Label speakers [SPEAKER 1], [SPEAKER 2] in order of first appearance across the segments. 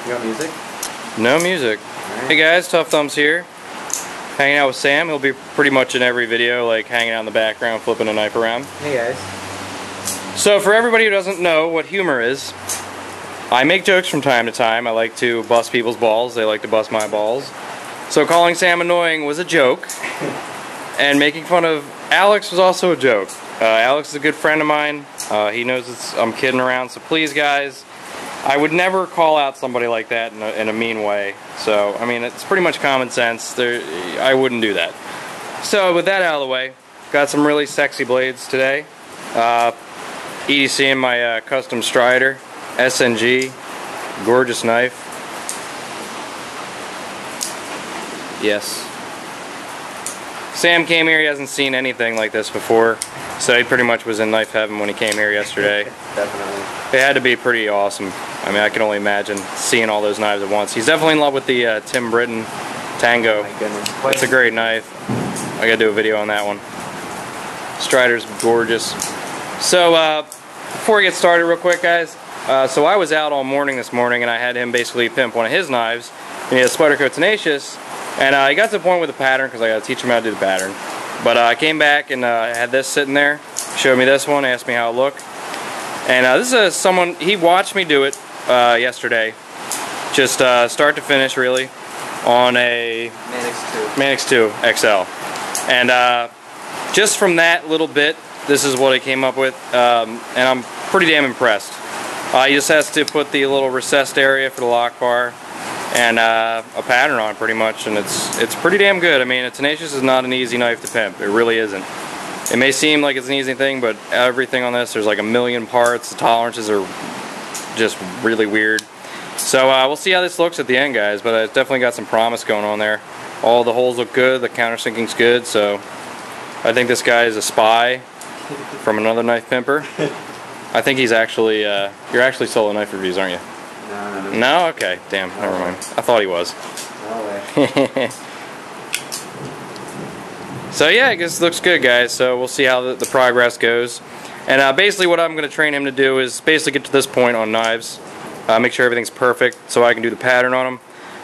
[SPEAKER 1] You got music?
[SPEAKER 2] No music. Right. Hey guys, Tough Thumbs here. Hanging out with Sam. He'll be pretty much in every video, like hanging out in the background, flipping a knife around.
[SPEAKER 1] Hey guys.
[SPEAKER 2] So for everybody who doesn't know what humor is, I make jokes from time to time. I like to bust people's balls. They like to bust my balls. So calling Sam annoying was a joke. And making fun of Alex was also a joke. Alex is a good friend of mine. He knows I'm kidding around, so please guys, I would never call out somebody like that in a mean way. So, I mean, it's pretty much common sense. I wouldn't do that. So, with that out of the way, got some really sexy blades today. EDC in my custom Strider, SNG, gorgeous knife. Yes. Sam came here, he hasn't seen anything like this before, so he pretty much was in knife heaven when he came here yesterday.
[SPEAKER 1] Definitely.
[SPEAKER 2] It had to be pretty awesome. I mean, I can only imagine seeing all those knives at once. He's definitely in love with the Tim Britton Tango.
[SPEAKER 1] Oh my goodness.
[SPEAKER 2] It's a great knife. I gotta do a video on that one. Strider's gorgeous. So, before we get started real quick, guys, so I was out all morning this morning and I had him basically pimp one of his knives. He had a Spyderco Tenacious. And he got to the point with the pattern because I got to teach him how to do the pattern. But I came back and had this sitting there, showed me this one, asked me how it looked. And this is someone, he watched me do it yesterday, just start to finish really, on a Manix 2 XL. And just from that little bit, this is what I came up with, and I'm pretty damn impressed. He just has to put the little recessed area for the lock bar and a pattern on pretty much, and it's pretty damn good. I mean, a Tenacious is not an easy knife to pimp. It really isn't. It may seem like it's an easy thing, but everything on this, there's like a million parts. The tolerances are just really weird. So we'll see how this looks at the end, guys, but it's definitely got some promise going on there. All the holes look good, the countersinking's good, so I think this guy is a spy from another knife pimper. I think he's actually, you're actually solo knife reviews, aren't you?
[SPEAKER 1] No.
[SPEAKER 2] No? Okay. Damn. Never mind. I thought he was.
[SPEAKER 1] No way.
[SPEAKER 2] So yeah, I guess it looks good, guys. So we'll see how the progress goes. And basically what I'm going to train him to do is basically get to this point on knives. Make sure everything's perfect so I can do the pattern on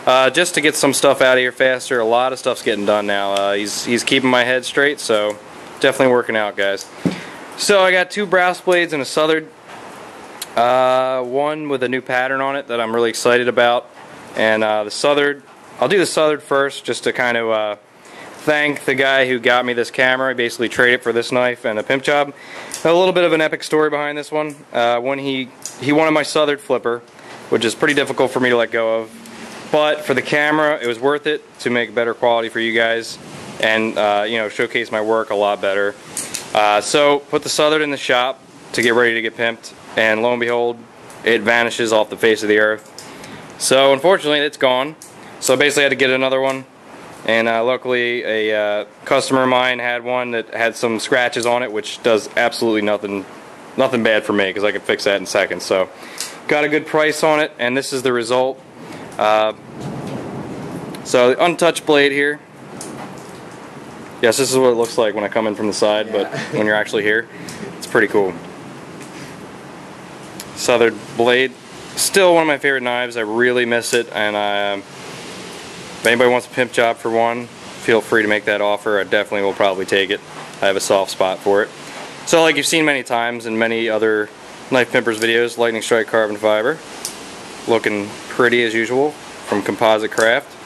[SPEAKER 2] them. Just to get some stuff out of here faster. A lot of stuff's getting done now. He's keeping my head straight, so definitely working out, guys. So I got two Brous Blades and a Southard. One with a new pattern on it that I'm really excited about, and the Southard, I'll do the Southard first just to kind of thank the guy who got me this camera. I basically traded it for this knife and a pimp job. A little bit of an epic story behind this one. When he wanted my Southard flipper, which is pretty difficult for me to let go of, but for the camera it was worth it to make better quality for you guys and you know, showcase my work a lot better. So put the Southard in the shop to get ready to get pimped. And lo and behold, it vanishes off the face of the earth. So unfortunately, it's gone. So I basically had to get another one. And luckily, a customer of mine had one that had some scratches on it, which does absolutely nothing bad for me, because I can fix that in seconds. So got a good price on it, and this is the result. So the untouched blade here. Yes, this is what it looks like when I come in from the side, yeah. But when you're actually here, it's pretty cool. Southard blade, still one of my favorite knives. I really miss it, and if anybody wants a pimp job for one, feel free to make that offer. I definitely will probably take it. I have a soft spot for it. So like you've seen many times in many other knife pimpers videos, lightning strike carbon fiber, looking pretty as usual from Composite Craft.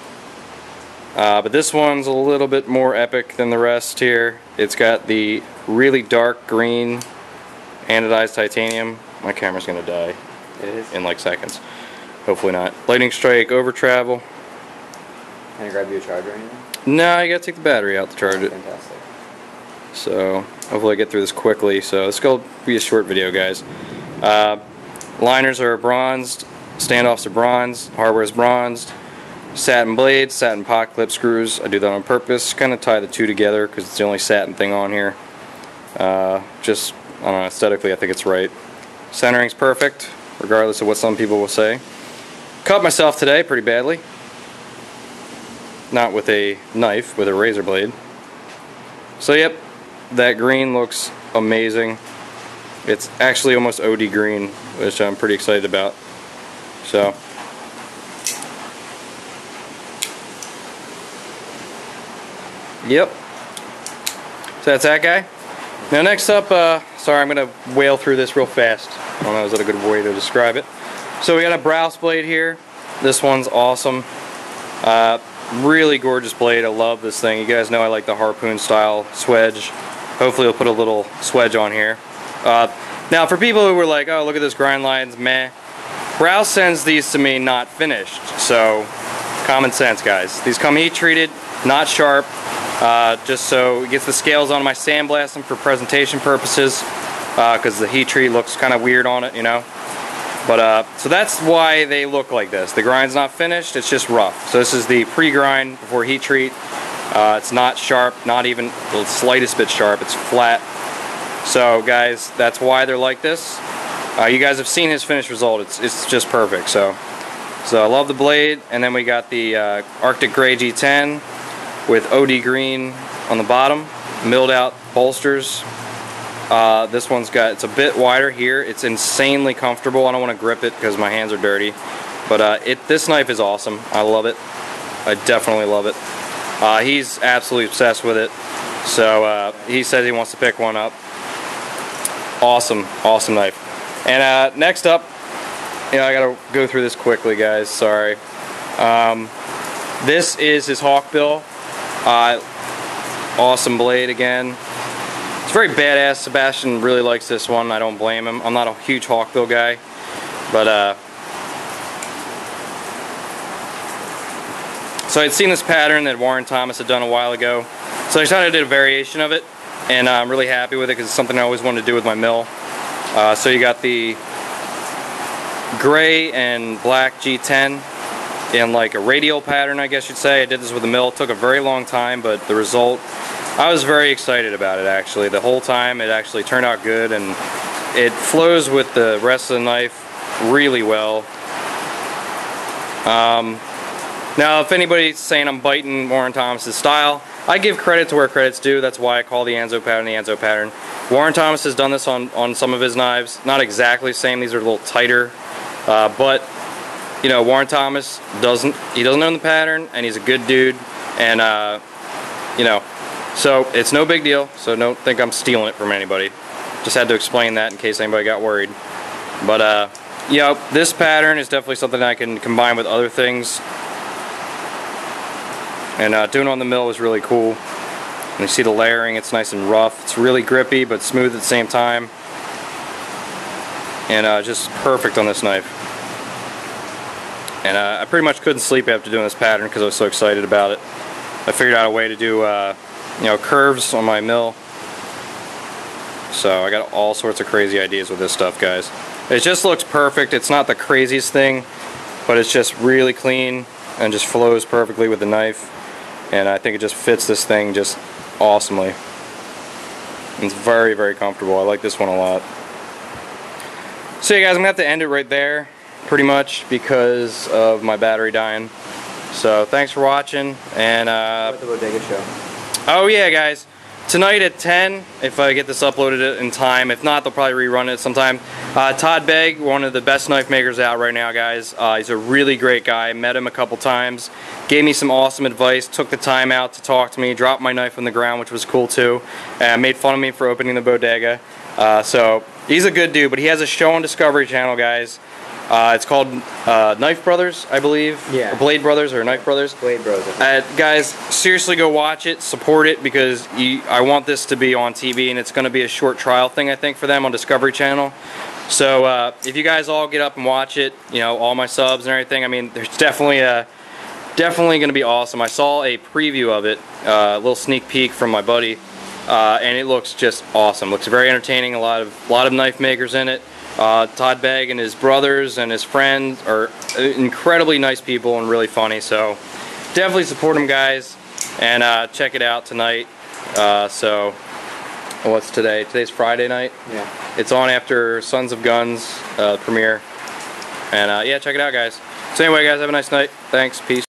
[SPEAKER 2] But this one's a little bit more epic than the rest here. It's got the really dark green anodized titanium. My camera's gonna die.
[SPEAKER 1] It is?
[SPEAKER 2] In like seconds. Hopefully not. Lightning strike over travel.
[SPEAKER 1] Can I grab you a charger or anything?
[SPEAKER 2] No, you gotta take the battery out to charge it.
[SPEAKER 1] Fantastic.
[SPEAKER 2] So hopefully I get through this quickly. So it's gonna be a short video, guys. Liners are bronzed, standoffs are bronzed, hardware's bronzed, satin blades, satin pot clip screws. I do that on purpose, kind of tie the two together because it's the only satin thing on here. Just, I don't know, aesthetically I think it's right. Centering's perfect, regardless of what some people will say. Cut myself today pretty badly. Not with a knife, with a razor blade. So yep, that green looks amazing. It's actually almost OD green, which I'm pretty excited about. So Yep. So that's that guy. Now next up, sorry, I'm going to whale through this real fast. I don't know, is that a good way to describe it? So we got a Brous Blade here. This one's awesome. Really gorgeous blade. I love this thing. You guys know I like the harpoon style swedge. Hopefully we'll put a little swedge on here. Now for people who were like, oh, look at this grind lines, meh. Brous sends these to me not finished. So common sense, guys. These come heat treated, not sharp. Just so it gets the scales on my sandblasting for presentation purposes, because the heat treat looks kind of weird on it, you know. But so that's why they look like this. The grind's not finished, it's just rough. So this is the pre-grind before heat treat. It's not sharp, not even the slightest bit sharp, it's flat. So guys, that's why they're like this. You guys have seen his finished result, it's just perfect. So I love the blade. And then we got the Arctic Gray G10 with OD green on the bottom, milled out bolsters. This one's got, it's a bit wider here. It's insanely comfortable. I don't want to grip it because my hands are dirty. But this knife is awesome. I love it. I definitely love it. He's absolutely obsessed with it. So he says he wants to pick one up. Awesome, awesome knife. And next up, you know, I gotta go through this quickly, guys, sorry. This is his Hawkbill. Awesome blade again. It's very badass. Sebastian really likes this one. I don't blame him. I'm not a huge Hawkbill guy, but so I'd seen this pattern that Warren Thomas had done a while ago, so I decided to do a variation of it, and I'm really happy with it because it's something I always wanted to do with my mill. So you got the gray and black G10 in like a radial pattern, I guess you'd say. I did this with a mill. It took a very long time, but the result, I was very excited about it actually. The whole time it actually turned out good, and it flows with the rest of the knife really well. Now if anybody's saying I'm biting Warren Thomas's style, I give credit to where credit's due. That's why I call the Anzo pattern the Anzo pattern. Warren Thomas has done this on some of his knives. Not exactly the same, these are a little tighter, but you know, Warren Thomas doesn't own the pattern, and he's a good dude, and you know, so it's no big deal. So don't think I'm stealing it from anybody. Just had to explain that in case anybody got worried. But you know, this pattern is definitely something I can combine with other things, and doing it on the mill is really cool. And you see the layering, it's nice and rough. It's really grippy but smooth at the same time, and just perfect on this knife. And I pretty much couldn't sleep after doing this pattern because I was so excited about it. I figured out a way to do you know, curves on my mill. So I got all sorts of crazy ideas with this stuff, guys. It just looks perfect. It's not the craziest thing, but it's just really clean and just flows perfectly with the knife. And I think it just fits this thing just awesomely. It's very, very comfortable. I like this one a lot. So yeah, guys, I'm gonna have to end it right there, pretty much, because of my battery dying. So thanks for watching, and
[SPEAKER 1] What the Bodega show?
[SPEAKER 2] oh yeah, guys, tonight at 10, if I get this uploaded in time. If not, they'll probably rerun it sometime. Todd Begg, one of the best knife makers out right now, guys. He's a really great guy. Met him a couple times, gave me some awesome advice, took the time out to talk to me, dropped my knife on the ground, which was cool too, and made fun of me for opening the bodega. So he's a good dude, but he has a show on Discovery Channel, guys. It's called Knife Brothers, I believe.
[SPEAKER 1] Yeah.
[SPEAKER 2] Or Blade Brothers or Knife Brothers.
[SPEAKER 1] Blade Bros.
[SPEAKER 2] Guys, seriously go watch it, support it, because I want this to be on TV, and it's going to be a short trial thing, I think, for them on Discovery Channel. So if you guys all get up and watch it, you know, all my subs and everything, I mean, there's definitely going to be awesome. I saw a preview of it, a little sneak peek from my buddy, and it looks just awesome. Looks very entertaining. A lot of knife makers in it. Todd Begg and his brothers and his friends are incredibly nice people and really funny, so definitely support them, guys, and check it out tonight. So what's today? Today's Friday night.
[SPEAKER 1] Yeah.
[SPEAKER 2] It's on after Sons of Guns premiere, and yeah, check it out, guys. So anyway, guys, have a nice night. Thanks. Peace.